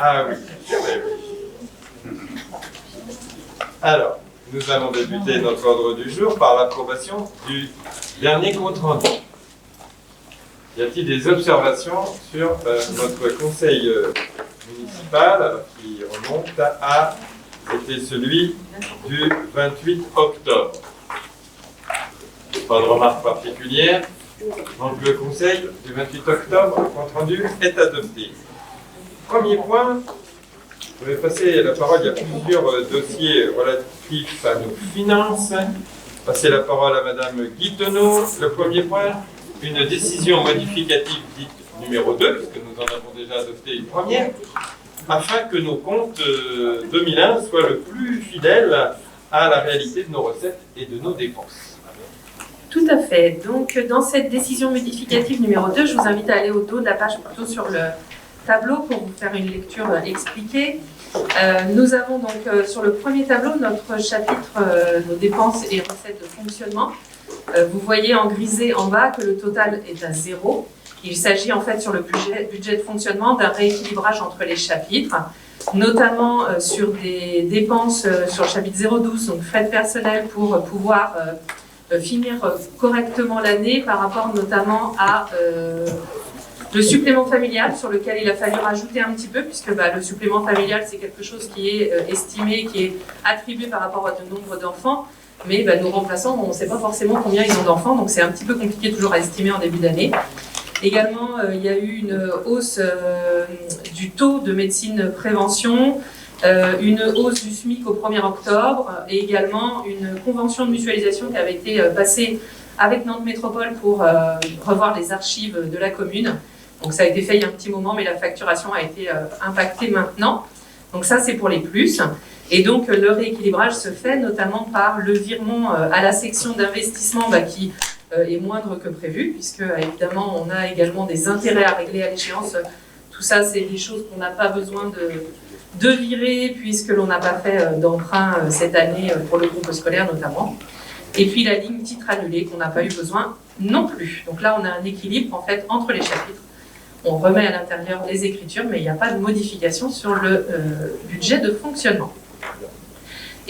Ah oui, oui. Alors, nous allons débuter notre ordre du jour par l'approbation du dernier compte rendu. Y a-t-il des observations sur notre conseil municipal qui remonte à c'était celui du 28 octobre? Pas de remarques particulières. Donc le conseil du 28 octobre, compte rendu, est adopté. Premier point, je vais passer la parole. Il y a plusieurs dossiers relatifs à nos finances. Passer la parole à Madame Guittenot. Le premier point, une décision modificative dite numéro 2, puisque nous en avons déjà adopté une première, afin que nos comptes 2001 soient le plus fidèles à la réalité de nos recettes et de nos dépenses. Tout à fait. Donc, dans cette décision modificative numéro 2, je vous invite à aller au dos de la page, plutôt sur le tableau, pour vous faire une lecture expliquée. Nous avons donc sur le premier tableau notre chapitre nos dépenses et recettes de fonctionnement. Vous voyez en grisé en bas que le total est à 0. Il s'agit en fait sur le budget de fonctionnement d'un rééquilibrage entre les chapitres, notamment sur des dépenses sur le chapitre 012, donc frais de personnel pour pouvoir finir correctement l'année par rapport notamment à le supplément familial sur lequel il a fallu rajouter un petit peu puisque le supplément familial c'est quelque chose qui est estimé, qui est attribué par rapport à de nombre d'enfants, mais nos remplaçants on ne sait pas forcément combien ils ont d'enfants, donc c'est un petit peu compliqué toujours à estimer en début d'année. Également, il y a eu une hausse du taux de médecine prévention, une hausse du SMIC au 1er octobre et également une convention de mutualisation qui avait été passée avec Nantes Métropole pour revoir les archives de la commune. Donc ça a été fait il y a un petit moment, mais la facturation a été impactée maintenant. Donc ça, c'est pour les plus. Et donc le rééquilibrage se fait notamment par le virement à la section d'investissement qui est moindre que prévu, puisque évidemment on a également des intérêts à régler à l'échéance. Tout ça, c'est des choses qu'on n'a pas besoin de virer, puisque l'on n'a pas fait d'emprunt cette année pour le groupe scolaire notamment. Et puis la ligne titre annulé qu'on n'a pas eu besoin non plus. Donc là, on a un équilibre en fait entre les chapitres. On remet à l'intérieur les écritures, mais il n'y a pas de modification sur le budget de fonctionnement.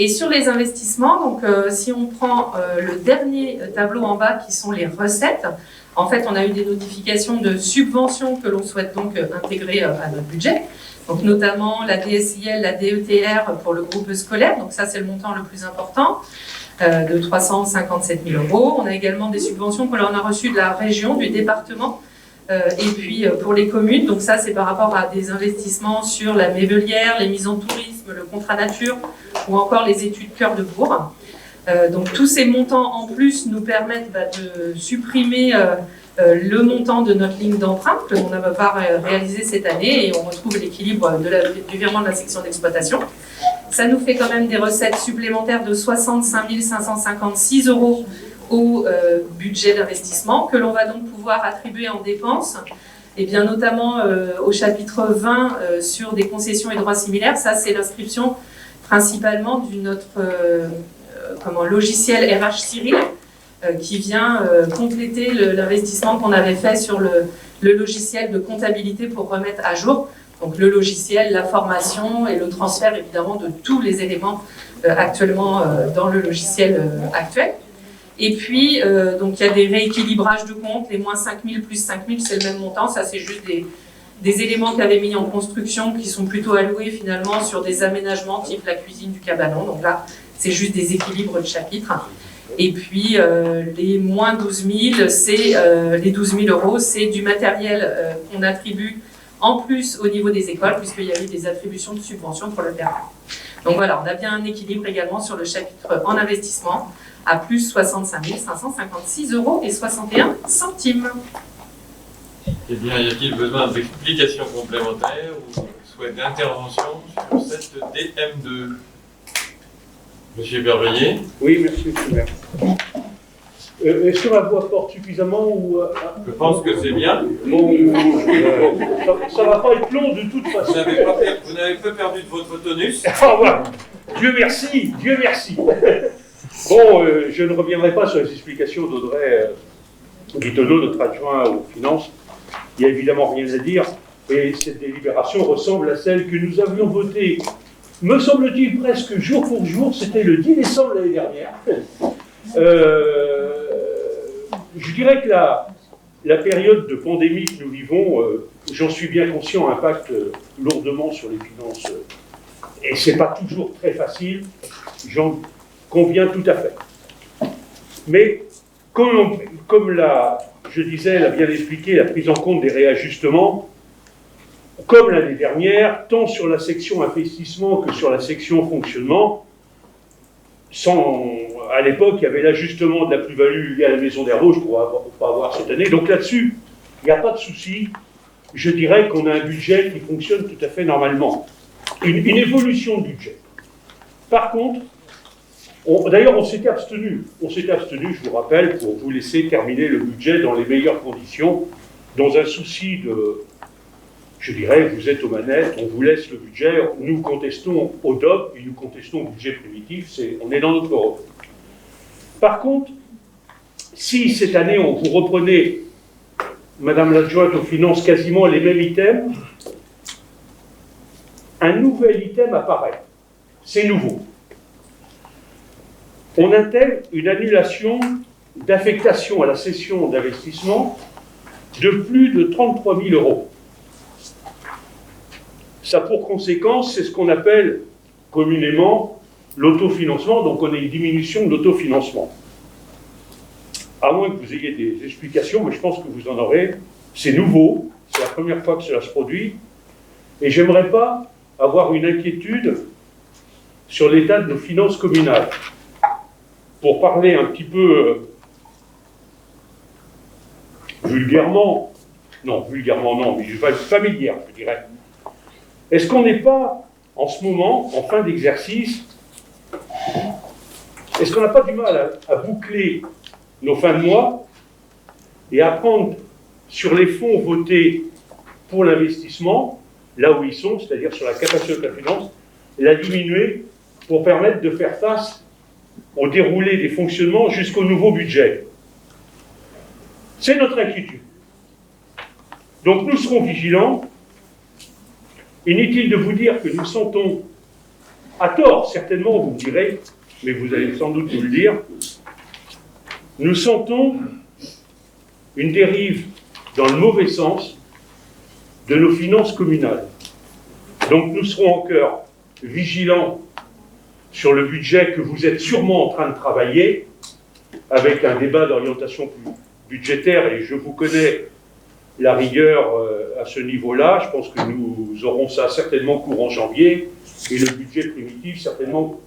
Et sur les investissements, donc si on prend le dernier tableau en bas qui sont les recettes, en fait on a eu des notifications de subventions que l'on souhaite donc intégrer à notre budget, donc notamment la DSIL, la DETR pour le groupe scolaire, donc ça c'est le montant le plus important, de 357 000 €. On a également des subventions que l'on a reçues de la région, du département, et puis pour les communes, donc ça c'est par rapport à des investissements sur la Mévelière, les mises en tourisme, le contrat nature ou encore les études cœur de bourg. Donc tous ces montants en plus nous permettent de supprimer le montant de notre ligne d'emprunt que l'on n'avait pas réalisé cette année et on retrouve l'équilibre du virement de la section d'exploitation. Ça nous fait quand même des recettes supplémentaires de 65 556 € au budget d'investissement que l'on va donc pouvoir attribuer en dépenses, et bien notamment au chapitre 20 sur des concessions et droits similaires. Ça, c'est l'inscription principalement de notre logiciel RH Cyril qui vient compléter l'investissement qu'on avait fait sur le logiciel de comptabilité pour remettre à jour donc le logiciel, la formation et le transfert évidemment de tous les éléments actuellement dans le logiciel actuel. Et puis, donc il y a des rééquilibrages de comptes, les moins 5 000 plus 5 000, c'est le même montant, ça c'est juste des éléments qui avaient mis en construction qui sont plutôt alloués finalement sur des aménagements type la cuisine du cabanon, donc là c'est juste des équilibres de chapitres. Et puis les moins 12 000, c'est les 12 000 €, c'est du matériel qu'on attribue en plus au niveau des écoles, puisqu'il y a eu des attributions de subventions pour le terrain. Donc voilà, on a bien un équilibre également sur le chapitre en investissement, à plus 65 556 € 61 centimes. Eh bien, y a-t-il besoin d'explications complémentaires ou souhait d'intervention sur cette DM2? Monsieur Berveillé. Oui, merci, monsieur le maire. Est-ce que ma voix porte suffisamment ou... Je pense que c'est bien. Bon, ça ne va pas être long de toute façon. Vous n'avez pas perdu de votre tonus. Ah voilà. Dieu merci, Dieu merci. Bon, je ne reviendrai pas sur les explications d'Audrey Guittenot, notre adjoint aux finances. Il n'y a évidemment rien à dire. Et cette délibération ressemble à celle que nous avions votée, me semble-t-il, presque jour pour jour. C'était le 10 décembre l'année dernière. Je dirais que la période de pandémie que nous vivons, j'en suis bien conscient, impacte lourdement sur les finances. Et ce n'est pas toujours très facile, j'en conviens tout à fait. Mais comme je disais, l'a bien expliqué, la prise en compte des réajustements, comme l'année dernière, tant sur la section investissement que sur la section fonctionnement, à l'époque, il y avait l'ajustement de la plus-value liée à la maison des Rouges qu'on ne va pas avoir cette année. Donc là-dessus, il n'y a pas de souci. Je dirais qu'on a un budget qui fonctionne tout à fait normalement. Une évolution de budget. Par contre, d'ailleurs, on s'était abstenu. On s'était abstenu, je vous rappelle, pour vous laisser terminer le budget dans les meilleures conditions, dans un souci de... Je dirais, vous êtes aux manettes, on vous laisse le budget, nous contestons au DOP et nous contestons au budget primitif, on est dans notre rôle. Par contre, si cette année on vous reprenez, Madame l'adjointe aux finances, quasiment les mêmes items, un nouvel item apparaît. C'est nouveau. On intègre une annulation d'affectation à la cession d'investissement de plus de 33 000 €. Ça a pour conséquence, c'est ce qu'on appelle communément l'autofinancement, donc on a une diminution de l'autofinancement. À moins que vous ayez des explications, mais je pense que vous en aurez. C'est nouveau, c'est la première fois que cela se produit, et j'aimerais pas avoir une inquiétude sur l'état de nos finances communales. Pour parler un petit peu vulgairement non, mais je vais être familière, je dirais. Est-ce qu'on n'est pas, en ce moment, en fin d'exercice, est-ce qu'on n'a pas du mal à boucler nos fins de mois et à prendre sur les fonds votés pour l'investissement, là où ils sont, c'est-à-dire sur la capacité de la finance, et la diminuer pour permettre de faire face au déroulé des fonctionnements jusqu'au nouveau budget? C'est notre inquiétude. Donc nous serons vigilants. Inutile de vous dire que nous sentons, à tort certainement, vous me direz, mais vous allez sans doute nous le dire, nous sentons une dérive dans le mauvais sens de nos finances communales. Donc nous serons encore vigilants sur le budget que vous êtes sûrement en train de travailler, avec un débat d'orientation budgétaire, et je vous connais la rigueur à ce niveau-là. Je pense que nous aurons ça certainement courant janvier, et le budget primitif certainement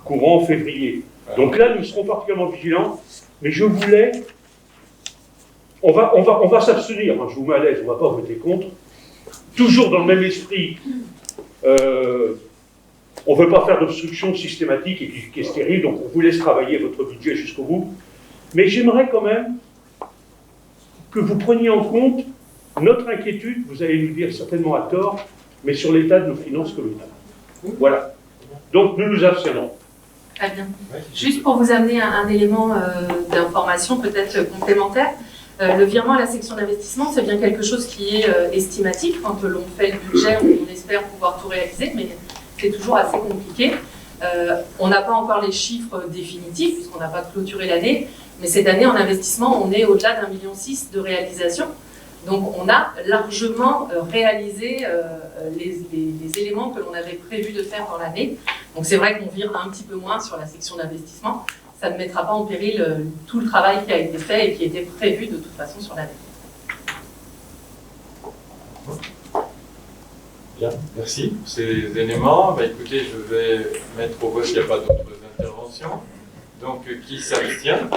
courant février. Donc là, nous serons particulièrement vigilants, mais je voulais... On va s'abstenir, hein, je vous mets à l'aise, on ne va pas voter contre. Toujours dans le même esprit, on ne veut pas faire d'obstruction systématique et qui est stérile, donc on vous laisse travailler votre budget jusqu'au bout. Mais j'aimerais quand même que vous preniez en compte notre inquiétude, vous allez nous dire certainement à tort, mais sur l'état de nos finances communales. Voilà. Donc nous nous abstiendrons. Très bien. Juste pour vous amener un élément d'information peut-être complémentaire, le virement à la section d'investissement, c'est bien quelque chose qui est estimatif. Quand l'on fait le budget, on espère pouvoir tout réaliser, mais c'est toujours assez compliqué. On n'a pas encore les chiffres définitifs, puisqu'on n'a pas clôturé l'année, mais cette année, en investissement, on est au-delà d'1,6 million de réalisation. Donc on a largement réalisé les éléments que l'on avait prévu de faire dans l'année. Donc c'est vrai qu'on vire un petit peu moins sur la section d'investissement. Ça ne mettra pas en péril tout le travail qui a été fait et qui était prévu de toute façon sur l'année. Bien, merci pour ces éléments. Bah, écoutez, je vais mettre au vote s'il n'y a pas d'autres interventions. Donc, qui s'abstient?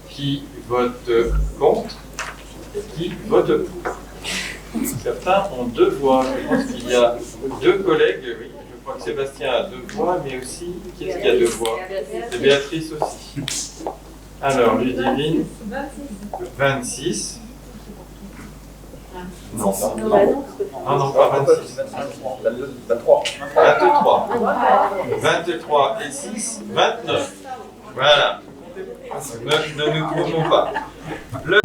Qui vote contre? Et qui vote pour? Certains ont 2 voix. Je pense qu'il y a 2 collègues. Oui, je crois que Sébastien a 2 voix, mais aussi, qui est-ce qui a 2 voix? C'est Béatrice aussi. Alors, Ludivine, 26. Non, non, pas 26. 23. 23 et 6, 29. Voilà. Ne nous trompons pas.